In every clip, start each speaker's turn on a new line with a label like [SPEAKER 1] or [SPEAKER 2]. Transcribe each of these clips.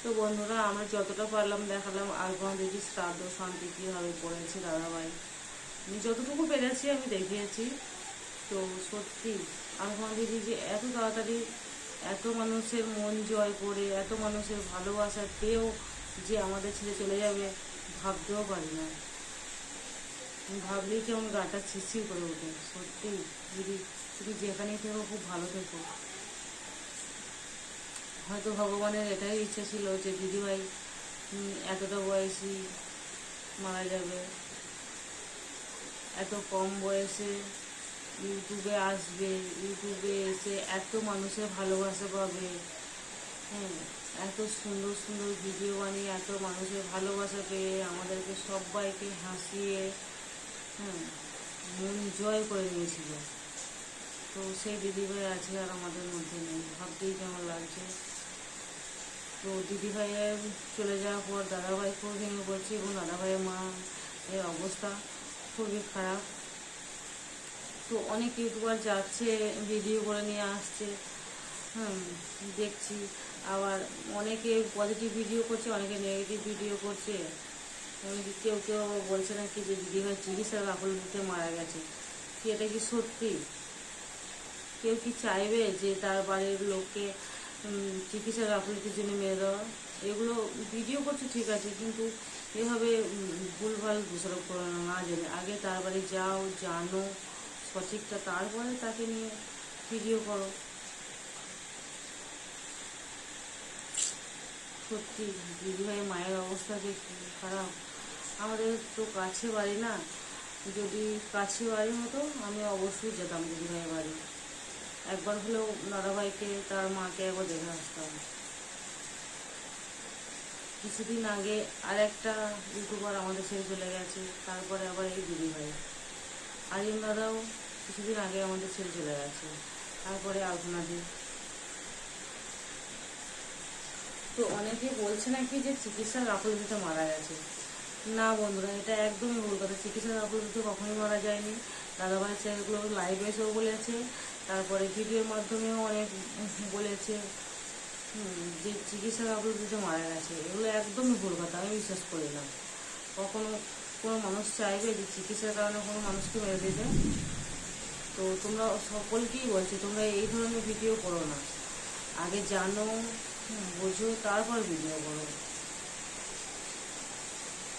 [SPEAKER 1] তো বন্ধুরা, আমরা যতটা পারলাম দেখালাম আলপনা দিদির শ্রাদ্ধ শান্তি কীভাবে করেছে দাদাভাই। আমি যতটুকু পেরেছি আমি দেখিয়েছি। তো সত্যি আলপনা দিদি যে এত তাড়াতাড়ি এত মানুষের মন জয় করে, এত মানুষের ভালোবাসা পেয়েও যে আমাদের ছেড়ে চলে যাবে ভাবতেও পারি না। ভাবলেই কেমন গাটা ছিঁড়ছিড় করে ওঠে। সত্যি দিদি, তুমি যেখানেই থেকো খুব ভালো থেকো। হয়তো ভগবানের এটাই ইচ্ছে ছিল যে দিদিভাই এতটা বয়সী মারা যাবে, এত কম বয়সে ইউটিউবে আসবে, ইউটিউবে এসে এত মানুষের ভালোবাসা পাবে। হ্যাঁ, এত সুন্দর সুন্দর ভিডিও বানিয়ে এত মানুষের ভালোবাসা পেয়ে আমাদেরকে সবাইকে হাসিয়ে হ্যাঁ মন জয় করে নিয়েছিল। তো সেই দিদিভাই আছে আর আমাদের মধ্যে নেই, ভাবতেই কেমন লাগছে। তো দিদিভাইয়ের চলে যাওয়ার পর দাদাভাই খুব ভেঙে পড়ছে এবং দাদাভাইয়ের মা এর অবস্থা খুবই খারাপ। তো অনেক ইউটিউবার যাচ্ছে, ভিডিও করে নিয়ে আসছে, দেখছি। আবার অনেকে পজিটিভ ভিডিও করছে, অনেকে নেগেটিভ ভিডিও করছে। কেউ কেউ বলছে নাকি যে দিদিভাই চিকিৎসার গাফিলতিতে মারা গেছে। কি এটা কি সত্যি? কেউ কি চাইবে যে তার বাড়ির লোককে চিকিৎসা গাফিলতির জন্য মেরে দেওয়া? এগুলো ভিডিও করছে ঠিক আছে, কিন্তু এভাবে ভুলভাল দোষারোপ করো না জেনে। আগে তার বাড়ি যাও, জানো সঠিকটা, তারপরে তাকে নিয়ে ভিডিও করো। সত্যি দিদিভাই মায়ের অবস্থা যে খারাপ। আমাদের তো কাছে বাড়ি না, যদি কাছে বাড়ি হতো আমি অবশ্যই যেতাম দিদিভাইয়ের বাড়ি। একবার হলেও দাদাভাইকে তার মাকে একবার দেখে আসতাম। কিছুদিন আগে আর একটা ইউটিউবার আমাদের ছেড়ে চলে গেছে, তারপরে আবার এই দিদিভাই। আরিম দাদাও কিছুদিন আগে আমাদের ছেড়ে চলে গেছে, তারপরে আপনাদের। তো অনেকে বলছে নাকি যে চিকিৎসার গাফিলতিতে মারা গেছে। না বন্ধুরা, এটা একদমই ভুল কথা। চিকিৎসার গাফিলতিতে কখনোই মারা যায়নি। দাদাভাই চ্যানেলগুলো লাইভ এসেও বলেছে, তারপরে ভিডিওর মাধ্যমেও অনেক বলেছে যে চিকিৎসা গাফিলতিতে মারা গেছে। এগুলো একদমই ভুল কথা, আমি বিশ্বাস করি না। কখনো কোনো মানুষ চাইবে যে চিকিৎসার কারণে কোনো মানুষকে মেরে দিতে? তো তোমরা সকলকেই বলছি, তোমরা এই ধরনের ভিডিও করো না। আগে জানো, বোঝো, তারপর ভিডিও করো।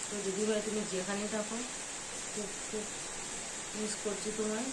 [SPEAKER 1] তো দিদিভাই তুমি যেখানেই থাকো, খুব খুব মিস করছি তোমায়।